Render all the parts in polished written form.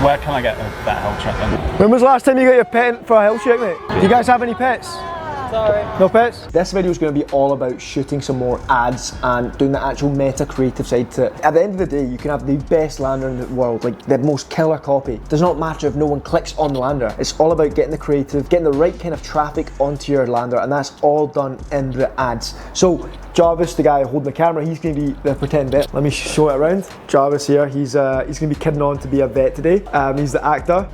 Where can I get a better health check then? When was the last time you got your pet in for a health check, mate? Do you guys have any pets? Sorry. No pets? This video is going to be all about shooting some more ads and doing the actual meta creative side to it. At the end of the day, you can have the best lander in the world, like the most killer copy. It does not matter if no one clicks on the lander. It's all about getting the creative, getting the right kind of traffic onto your lander, and that's all done in the ads. So Jarvis, the guy holding the camera, he's going to be the pretend vet. Let me show it around. Jarvis here, he's going to be kidding on to be a vet today. He's the actor.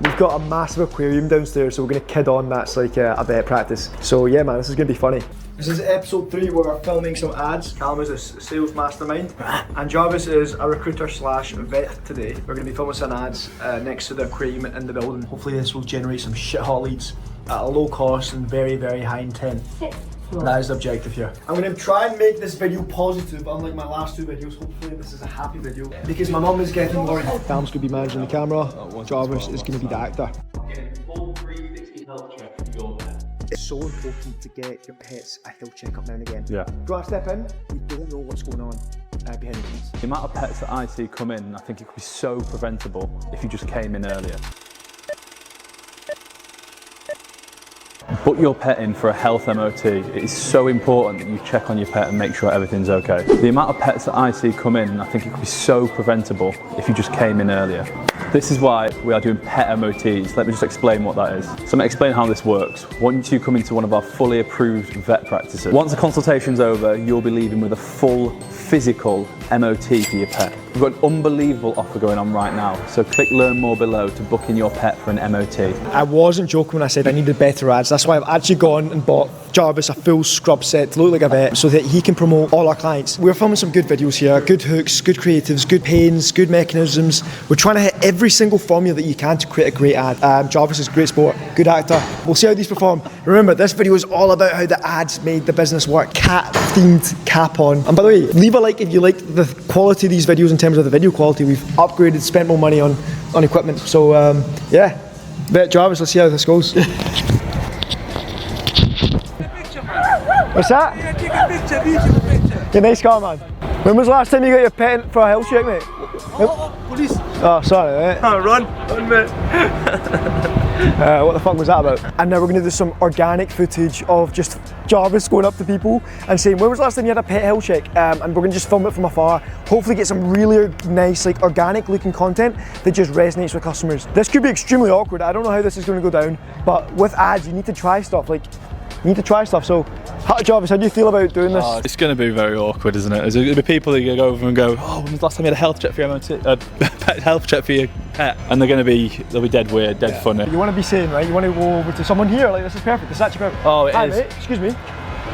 We've got a massive aquarium downstairs, so we're going to kid on that's like a vet practice. So yeah, man, this is going to be funny. This is episode 3 where we're filming some ads. Callum is a sales mastermind and Jarvis is a recruiter slash vet today. We're going to be filming some ads next to the aquarium in the building. Hopefully this will generate some shit hot leads at a low cost and very, very high intent. That is the objective here. I'm going to try and make this video positive, unlike my last 2 videos. Hopefully this is a happy video because my mum is getting worried. Callum's going to be managing the camera. Jarvis is going to be the actor. It's so important to get your pets a health checkup now and again. Yeah. Do I step in? You don't know what's going on behind the scenes. The amount of pets that I see come in, I think it could be so preventable if you just came in earlier. Book your pet in for a health MOT. It is so important that you check on your pet and make sure everything's okay. The amount of pets that I see come in, I think it could be so preventable if you just came in earlier. This is why we are doing pet MOTs. Let me just explain what that is. So I'm going to explain how this works. Once you come into one of our fully approved vet practices, once the consultation's over, you'll be leaving with a full physical MOT for your pet. We've got an unbelievable offer going on right now, so click learn more below to book in your pet for an MOT. I wasn't joking when I said I needed better ads. That's why I've actually gone and bought Jarvis a full scrub set to look like a vet so that he can promote all our clients. We're filming some good videos here, good hooks, good creatives, good pains, good mechanisms. We're trying to hit every single formula that you can to create a great ad. Jarvis is a great sport, good actor. We'll see how these perform. Remember, this video is all about how the ads made the business work. Cat themed cap on. And by the way, leave a like if you like the quality of these videos in terms of the video quality. We've upgraded, spent more money on equipment. So yeah, vet Jarvis, let's see how this goes. What's that? Yeah, take a picture. You're a nice car, man. When was the last time you got your pet in for a health check, mate? Police. Oh, sorry, mate. Oh, run, mate. What the fuck was that about? And now we're going to do some organic footage of just Jarvis going up to people and saying, when was the last time you had a pet health check? And we're going to just film it from afar, hopefully get some really nice, like organic looking content that just resonates with customers. This could be extremely awkward. I don't know how this is going to go down, but with ads, you need to try stuff. So, Jarvis, how do you feel about doing this? It's going to be very awkward, isn't it? There'll be people that go over and go, oh, when was the last time you had a health check for your pet health check for your pet? And they'll be dead weird, dead funny. You want to be saying, right, you want to go over to someone here, like this is perfect, this is actually perfect. Oh, it Hi, is. Mate, excuse me.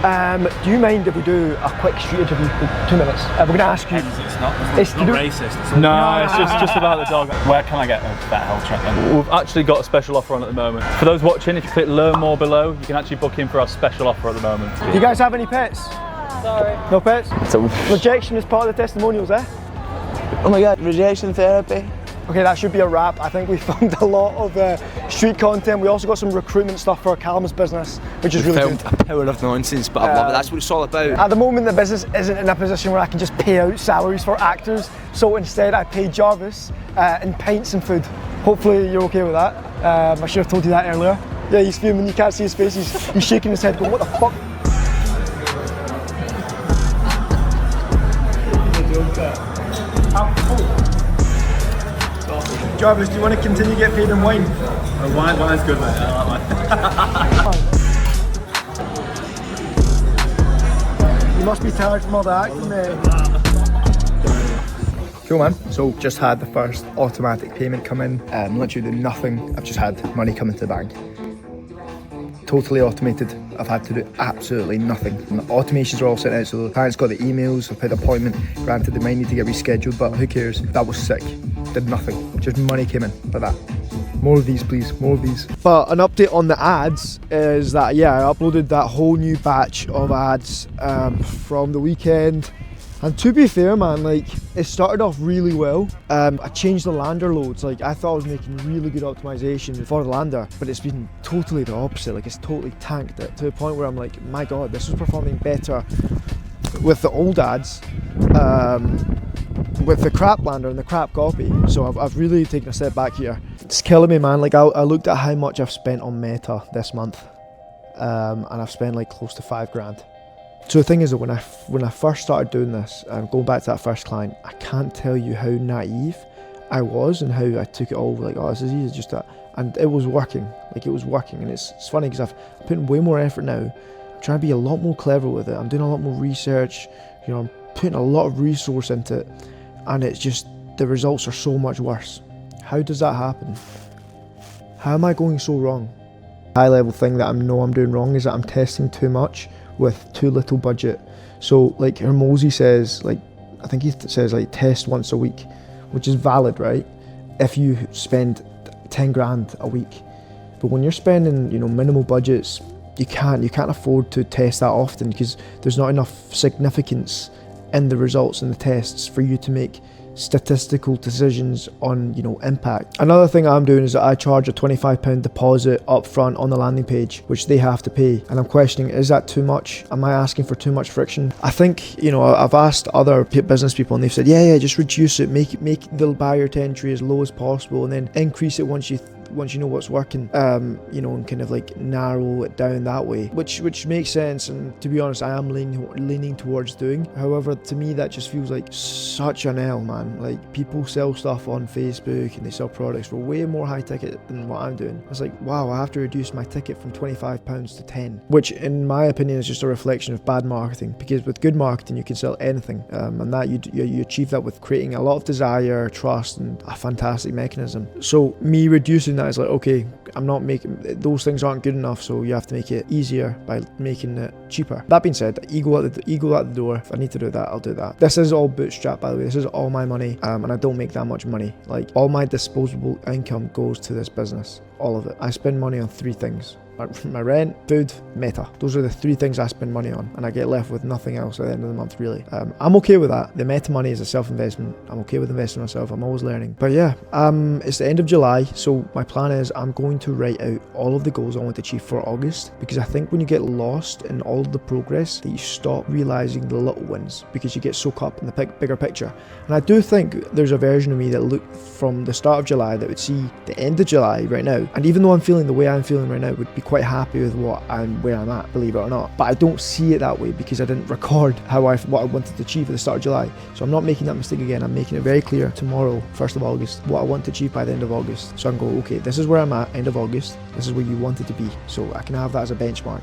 Do you mind if we do a quick street interview for 2 minutes? We're going to ask you. It's not racist. No, it's just about the dog. Where can I get a better health check then? We've actually got a special offer on at the moment. For those watching, if you click learn more below, you can actually book in for our special offer at the moment. Do you guys have any pets? Sorry. No pets? So, Rejection is part of the testimonials, eh? Oh my god, rejection therapy. Okay, that should be a wrap. I think we filmed a lot of street content. We also got some recruitment stuff for Callum's business, which is really good. A power of nonsense, but I love it. That's what it's all about. At the moment, the business isn't in a position where I can just pay out salaries for actors, so instead I pay Jarvis in pints and food. Hopefully you're okay with that. I should have told you that earlier. Yeah, he's fuming, you can't see his face, he's shaking his head going, what the fuck? Jarvis, do you want to continue to get paid in wine? Wine's good, mate. I like wine. You must be tired from all the acting, mate. Cool, man. So just had the first automatic payment come in. Literally doing nothing. I've just had money come into the bank. Totally automated. I've had to do absolutely nothing. And the automations are all sent out, so the client's got the emails, I've had an appointment. Granted, they might need to get rescheduled, but who cares? That was sick. Did nothing. Just money came in like that. More of these, please. More of these. But an update on the ads is that, yeah, I uploaded that whole new batch of ads from the weekend. And to be fair, man, like, it started off really well. I changed the lander loads. Like, I thought I was making really good optimization for the lander, but it's been totally the opposite. Like, it's totally tanked it to the point where I'm like, my God, this was performing better with the old ads. with the crap lander and the crap copy. So I've really taken a step back here. It's killing me, man. Like I looked at how much I've spent on Meta this month, and I've spent like close to $5,000. So the thing is that when I first started doing this, and going back to that first client, I can't tell you how naive I was and how I took it all like, oh, this is easy, just that. And it was working, like it was working. And it's funny because I've put in way more effort now. I'm trying to be a lot more clever with it. I'm doing a lot more research, you know, I'm putting a lot of resource into it. And it's just, the results are so much worse. How does that happen? How am I going so wrong? High level thing that I know I'm doing wrong is that I'm testing too much with too little budget. So like Hermosi says, like, I think he says like test once a week, which is valid, right? If you spend 10 grand a week. But when you're spending, you know, minimal budgets, you can't afford to test that often because there's not enough significance in the results and the tests for you to make statistical decisions on, you know, impact. Another thing I'm doing is that I charge a £25 deposit up front on the landing page, which they have to pay. And I'm questioning, is that too much? Am I asking for too much friction? I think, you know, I've asked other business people and they've said, yeah, just reduce it, make the barrier to entry as low as possible, and then increase it once you know what's working, you know, and kind of like narrow it down that way, which makes sense. And to be honest, I am leaning towards doing. However, to me, that just feels like such an L, man. Like, people sell stuff on Facebook and they sell products for way more high ticket than what I'm doing. It's like, wow, I have to reduce my ticket from £25 to 10, which in my opinion is just a reflection of bad marketing, because with good marketing you can sell anything, and that you achieve that with creating a lot of desire, trust, and a fantastic mechanism. So me reducing that is like, okay, I'm not making, those things aren't good enough, so you have to make it easier by making it cheaper. That being said, ego at the door. If I need to do that, I'll do that. This is all bootstrap, by the way. This is all my money, and I don't make that much money. Like, all my disposable income goes to this business, all of it. I spend money on 3 things: my rent, food, Meta. Those are the 3 things I spend money on, and I get left with nothing else at the end of the month, really. I'm okay with that. The Meta money is a self-investment. I'm okay with investing in myself. I'm always learning. But yeah, it's the end of July, so my plan is I'm going to write out all of the goals I want to achieve for August, because I think when you get lost in all of the progress, that you stop realizing the little wins because you get so caught up in the bigger picture. And I do think there's a version of me that looked from the start of July that would see the end of July right now, and even though I'm feeling the way I'm feeling right now, would be quite happy with where I'm at, believe it or not. But I don't see it that way because I didn't record what I wanted to achieve at the start of July. So I'm not making that mistake again. I'm making it very clear tomorrow, 1st of August, what I want to achieve by the end of August. So I can go, okay, this is where I'm at, end of August. This is where you wanted to be. So I can have that as a benchmark.